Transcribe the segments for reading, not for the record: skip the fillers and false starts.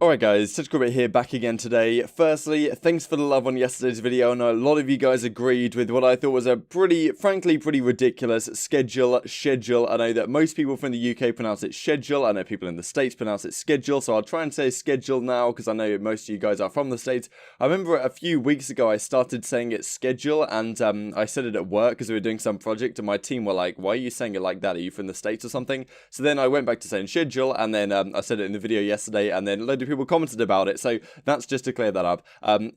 Alright guys, such a great here back again today. Firstly, thanks for the love on yesterday's video. I know a lot of you guys agreed with what I thought was a frankly pretty ridiculous schedule. I know that most people from the UK pronounce it schedule. I know people in the States pronounce it schedule, so I'll try and say schedule now because I know most of you guys are from the States. I remember a few weeks ago I started saying it schedule, and I said it at work because we were doing some project and my team were like, why are you saying it like that? Are you from the States or something? So then I went back to saying schedule, and then I said it in the video yesterday, and then a load of people commented about it, so that's just to clear that up.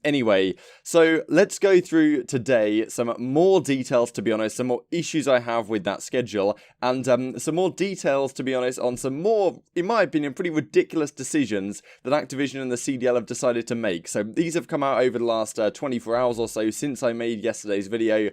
Anyway, so let's go through today some more details, to be honest, some more issues I have with that schedule, and some more details, to be honest, on some more, in my opinion, pretty ridiculous decisions that Activision and the CDL have decided to make. So these have come out over the last 24 hours or so since I made yesterday's video,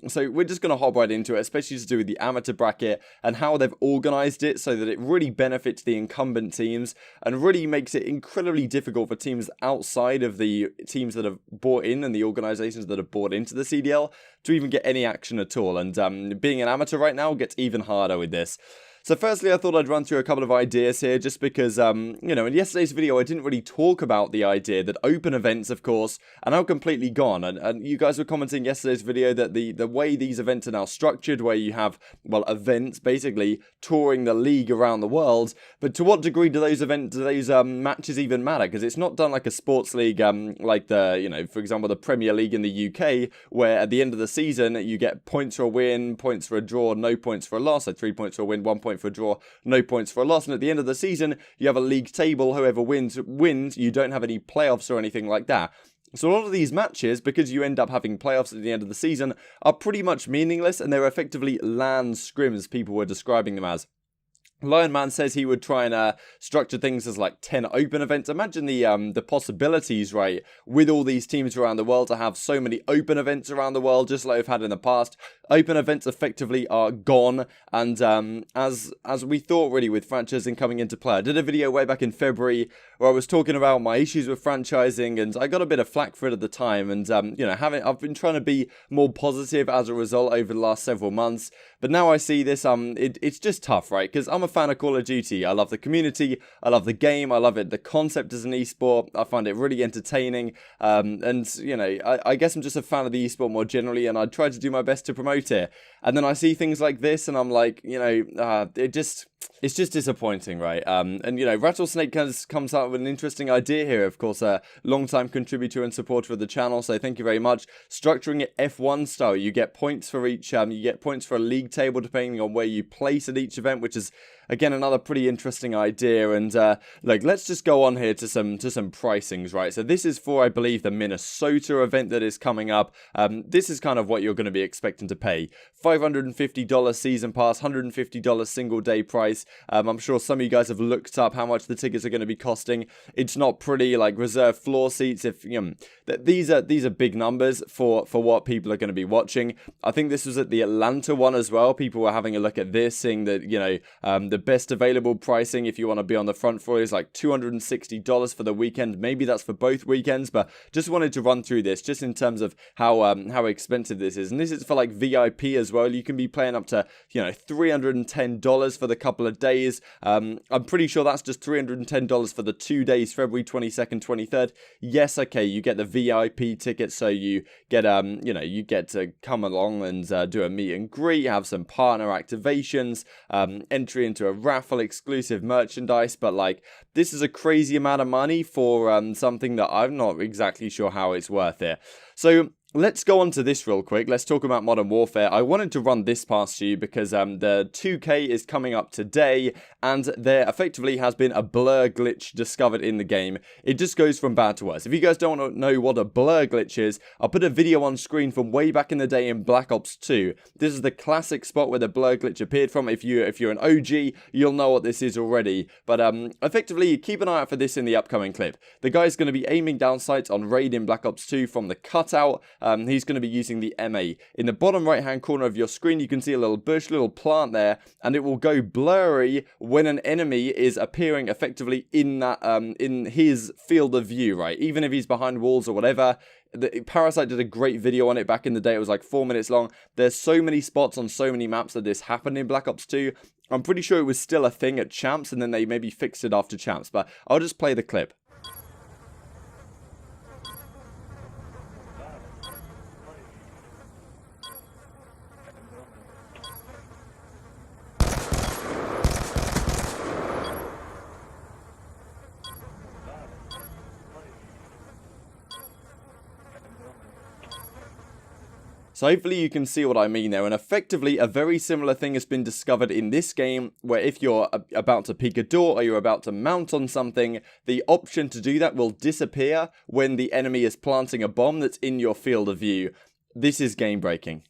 so we're just going to hop right into it, especially to do with the amateur bracket and how they've organized it so that it really benefits the incumbent teams and really makes it incredibly difficult for teams outside of the teams that have bought in and the organizations that have bought into the CDL to even get any action at all. And being an amateur right now gets even harder with this. So firstly, I thought I'd run through a couple of ideas here just because, you know, in yesterday's video, I didn't really talk about the idea that open events, of course, are now completely gone. And you guys were commenting yesterday's video that the way these events are now structured, where you have, well, events basically touring the league around the world. But to what degree do those matches even matter? Because it's not done like a sports league, like the, you know, for example, the Premier League in the UK, where at the end of the season, you get points for a win, points for a draw, no points for a loss, so 3 points for a win, 1 point for a draw, no points for a loss, and at the end of the season you have a league table. Whoever wins. You don't have any playoffs or anything like that. So a lot of these matches, because you end up having playoffs at the end of the season, are pretty much meaningless, and they're effectively LAN scrims, people were describing them as. Lionman says he would try and structure things as like 10 open events. Imagine the possibilities, right, with all these teams around the world to have so many open events around the world, just like we've had in the past. Open events effectively are gone, and as we thought really with franchising coming into play. I did a video way back in February where I was talking about my issues with franchising, and I got a bit of flack for it at the time, and you know, I've been trying to be more positive as a result over the last several months. But now I see this, it's just tough, right? Because I'm a fan of Call of Duty. I love the community, I love the game, I love it, the concept as an esport. I find it really entertaining, and you know, I guess I'm just a fan of the esport more generally, and I try to do my best to promote it. And then I see things like this, and I'm like, you know, it's just disappointing, right? And you know, Rattlesnake comes out with an interesting idea here. Of course, a long-time contributor and supporter of the channel, so thank you very much. Structuring it F1 style, you get points for each, you get points for a league table depending on where you place at each event, which is again another pretty interesting idea. And like, let's just go on here to some pricings, right? So this is for, I believe, the Minnesota event that is coming up. This is kind of what you're going to be expecting to pay. $550 season pass, $150 single day price. I'm sure some of you guys have looked up how much the tickets are going to be costing. It's not pretty, like reserved floor seats. If you know, these are big numbers for what people are going to be watching. I think this was at the Atlanta one as well. People were having a look at this, seeing that, you know, the best available pricing if you want to be on the front floor is like $260 for the weekend. Maybe that's for both weekends, but just wanted to run through this just in terms of how expensive this is. And this is for like VIP as well. You can be playing up to, you know, $310 for the couple of days. I'm pretty sure that's just $310 for the 2 days, February 22nd, 23rd. Yes, okay, you get the VIP ticket, so you get you know, you get to come along and do a meet and greet, have some partner activations, entry into a raffle, exclusive merchandise. But like, this is a crazy amount of money for something that I'm not exactly sure how it's worth it. So let's go on to this real quick. Let's talk about Modern Warfare. I wanted to run this past you because the 2K is coming up today, and there effectively has been a blur glitch discovered in the game. It just goes from bad to worse. If you guys don't want to know what a blur glitch is, I'll put a video on screen from way back in the day in Black Ops 2. This is the classic spot where the blur glitch appeared from. If you're an OG, you'll know what this is already. But effectively, keep an eye out for this in the upcoming clip. The guy's going to be aiming down sights on Raid in Black Ops 2 from the cutout. He's going to be using the MA. In the bottom right hand corner of your screen, you can see a little bush, little plant there, and it will go blurry when an enemy is appearing effectively in that in his field of view, right? Even if he's behind walls or whatever, Parasite did a great video on it back in the day. It was like 4 minutes long. There's so many spots on so many maps that this happened in Black Ops 2. I'm pretty sure it was still a thing at Champs, and then they maybe fixed it after Champs, but I'll just play the clip. So hopefully you can see what I mean there, and effectively a very similar thing has been discovered in this game, where if you're about to peek a door or you're about to mount on something, the option to do that will disappear when the enemy is planting a bomb that's in your field of view. This is game breaking.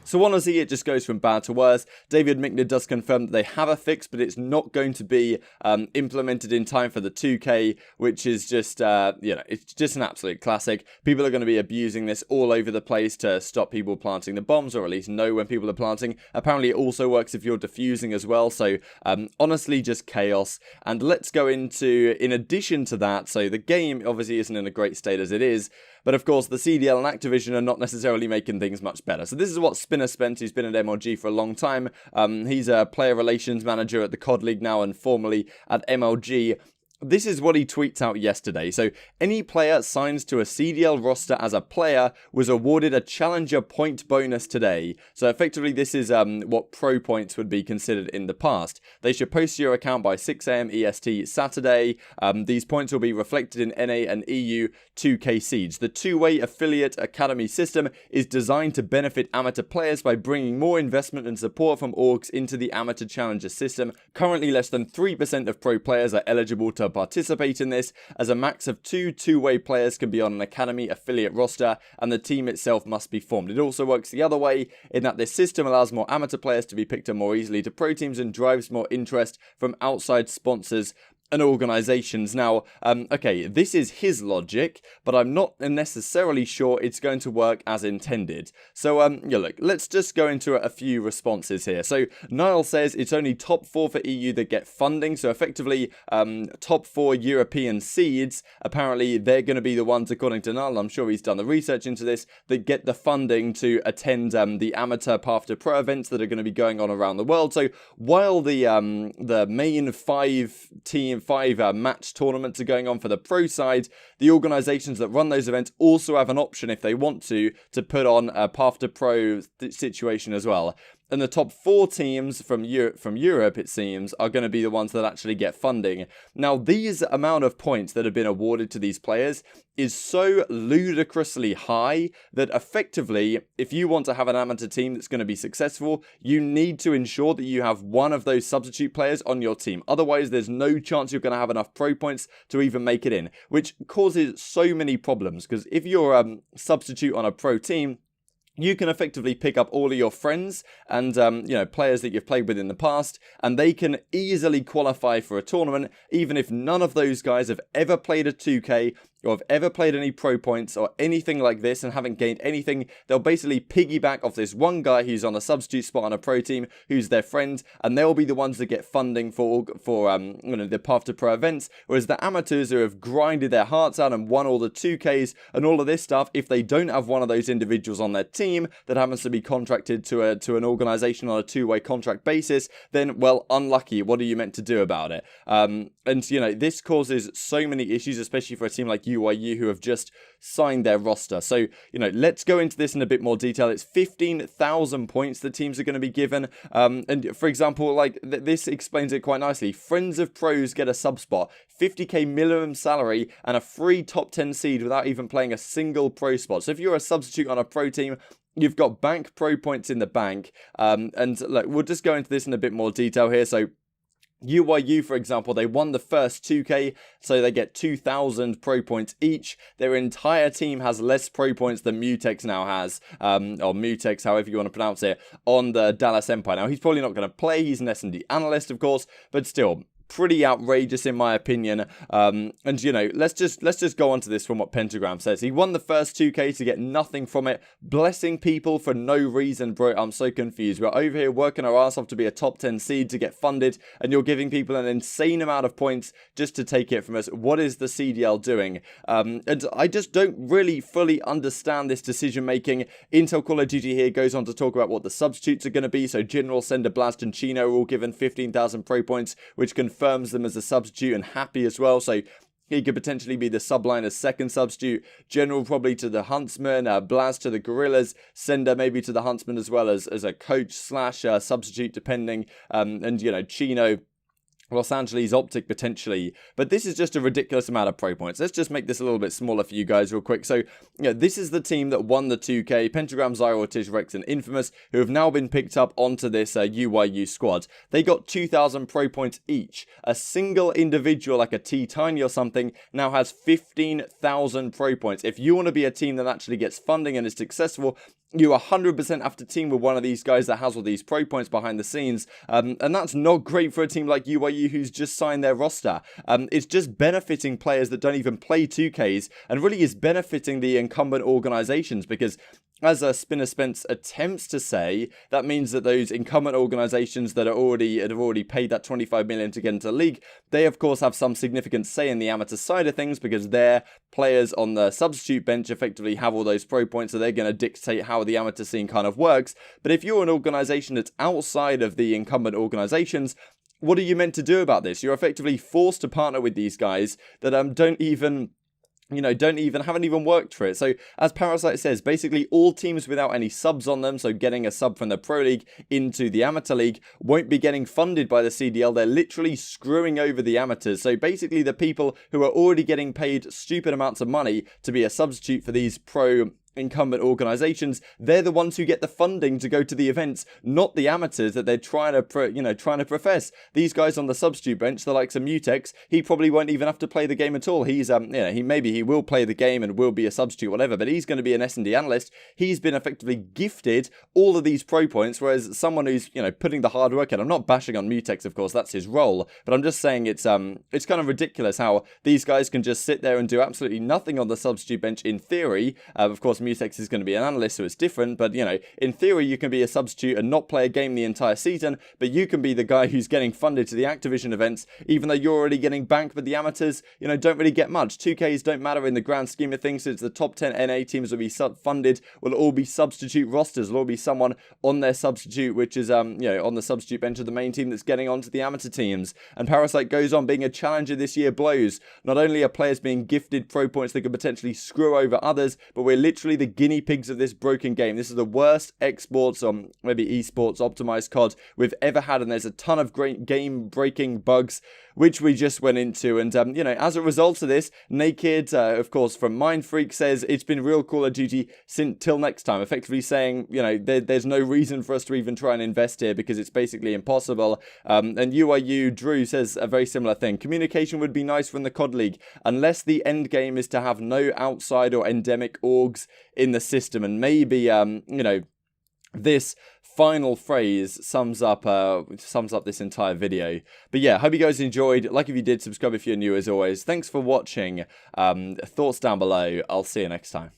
So honestly, it just goes from bad to worse. David Mickner does confirm that they have a fix, but it's not going to be implemented in time for the 2K, which is just, it's just an absolute classic. People are going to be abusing this all over the place to stop people planting the bombs, or at least know when people are planting. Apparently, it also works if you're defusing as well. So honestly, just chaos. And let's go into, in addition to that, so the game obviously isn't in a great state as it is, but of course, the CDL and Activision are not necessarily making things much better. So this is what Spinner spent, who's been at MLG for a long time. He's a player relations manager at the CoD League now and formerly at MLG. This is what he tweets out yesterday. So, any player signed to a CDL roster as a player was awarded a challenger point bonus today. So, effectively, this is what pro points would be considered in the past. They should post to your account by 6 AM EST Saturday. These points will be reflected in NA and EU 2K seeds. The two-way affiliate academy system is designed to benefit amateur players by bringing more investment and support from orgs into the amateur challenger system. Currently, less than 3% of pro players are eligible to participate in this, as a max of two-way players can be on an academy affiliate roster, and the team itself must be formed. It also works the other way, in that this system allows more amateur players to be picked up more easily to pro teams and drives more interest from outside sponsors and organizations. Now, okay, this is his logic, but I'm not necessarily sure it's going to work as intended. So, look, let's just go into a few responses here. So, Niall says it's only top 4 for EU that get funding, so effectively, top 4 European seeds, apparently they're going to be the ones, according to Niall, I'm sure he's done the research into this, that get the funding to attend the amateur path to pro events that are going to be going on around the world. So, while the main 5 match tournaments are going on for the pro side, the organizations that run those events also have an option, if they want to put on a path to pro situation as well. And the top 4 teams from Europe, it seems, are going to be the ones that actually get funding. Now, these amount of points that have been awarded to these players is so ludicrously high that effectively, if you want to have an amateur team that's going to be successful, you need to ensure that you have one of those substitute players on your team. Otherwise, there's no chance you're going to have enough pro points to even make it in, which causes so many problems. Because if you're a substitute on a pro team, you can effectively pick up all of your friends and, players that you've played with in the past, and they can easily qualify for a tournament, even if none of those guys have ever played a 2K or have ever played any pro points or anything like this and haven't gained anything. They'll basically piggyback off this one guy who's on a substitute spot on a pro team, who's their friend, and they'll be the ones that get funding for the path to pro events, whereas the amateurs who have grinded their hearts out and won all the 2Ks and all of this stuff, if they don't have one of those individuals on their team that happens to be contracted to an organization on a 2-way contract basis, then, well, unlucky. What are you meant to do about it? This causes so many issues, especially for a team like UYU, who have just signed their roster. So, let's go into this in a bit more detail. It's 15,000 points the teams are going to be given. And for example, this explains it quite nicely. Friends of pros get a sub spot, 50k minimum salary, and a free top 10 seed without even playing a single pro spot. So if you're a substitute on a pro team, you've got bank pro points in the bank. And look, we'll just go into this in a bit more detail here. So UYU, for example, they won the first 2K, so they get 2,000 pro points each. Their entire team has less pro points than Mutex now has, or Mutex, however you want to pronounce it, on the Dallas Empire. Now, he's probably not going to play. He's an S&D analyst, of course, but still, pretty outrageous in my opinion. And you know, let's just go on to this from what Pentagram says. He won the first 2K to get nothing from it, blessing people for no reason. Bro, I'm so confused. We're over here working our ass off to be a top 10 seed to get funded, and you're giving people an insane amount of points just to take it from us. What is the CDL doing? And I just don't really fully understand this decision making. Intel Call of Duty here goes on to talk about what the substitutes are going to be. So General, Sender, Blast and Chino are all given 15,000 pro points, which confirms them as a substitute, and Happy as well. So he could potentially be the Subliner's second substitute. General probably to the Huntsmen, Blast to the Guerillas, Sender maybe to the Huntsmen as well as a coach slash substitute depending, and you know, Chino, Los Angeles, OpTic potentially. But this is just a ridiculous amount of pro points. Let's just make this a little bit smaller for you guys real quick. So, you know, this is the team that won the 2K. Pentagram, Zyro, Tish, Rex, and Infamous, who have now been picked up onto this UYU squad. They got 2,000 pro points each. A single individual, like a T-Tiny or something, now has 15,000 pro points. If you want to be a team that actually gets funding and is successful, you 100% have to team with one of these guys that has all these pro points behind the scenes, and that's not great for a team like UYU who's just signed their roster. It's just benefiting players that don't even play 2Ks, and really is benefiting the incumbent organizations, because as Spinner Spence attempts to say, that means that those incumbent organizations that have already paid that 25 million to get into the league, they of course have some significant say in the amateur side of things, because their players on the substitute bench effectively have all those pro points, so they're going to dictate how the amateur scene kind of works. But if you're an organization that's outside of the incumbent organizations, what are you meant to do about this? You're effectively forced to partner with these guys that haven't even worked for it. So as Parasite says, basically all teams without any subs on them, so getting a sub from the Pro League into the Amateur League, won't be getting funded by the CDL. They're literally screwing over the amateurs. So basically the people who are already getting paid stupid amounts of money to be a substitute for these pro incumbent organizations, they're the ones who get the funding to go to the events, not the amateurs that they're trying to profess. These guys on the substitute bench, the likes of Mutex, he probably won't even have to play the game at all. He's he will play the game and will be a substitute, whatever, but he's going to be an S&D analyst. He's been effectively gifted all of these pro points, whereas someone who's, you know, putting the hard work in. I'm not bashing on Mutex, of course, that's his role, but I'm just saying it's kind of ridiculous how these guys can just sit there and do absolutely nothing on the substitute bench in theory. Of course, Mutex is going to be an analyst, so it's different, but you know, in theory you can be a substitute and not play a game the entire season, but you can be the guy who's getting funded to the Activision events, even though you're already getting banked. But the amateurs, you know, don't really get much. 2Ks don't matter in the grand scheme of things, since the top 10 NA teams will be funded, will all be substitute rosters, will all be someone on their substitute, which is on the substitute bench of the main team that's getting onto the amateur teams. And Parasite goes on, being a challenger this year blows. Not only are players being gifted pro points that could potentially screw over others, but we're literally the guinea pigs of this broken game. This is the worst exports on maybe esports optimized CoD we've ever had, and there's a ton of great game breaking bugs which we just went into. And as a result of this, Naked, of course, from Mind Freak, says it's been real Call of Duty till next time, effectively saying, you know, there's no reason for us to even try and invest here because it's basically impossible. And UIU Drew says a very similar thing. Communication would be nice from the CoD League, unless the end game is to have no outside or endemic orgs in the system. And maybe, this final phrase sums up this entire video. But yeah, hope you guys enjoyed. Like if you did, subscribe if you're new as always. Thanks for watching. Thoughts down below. I'll see you next time.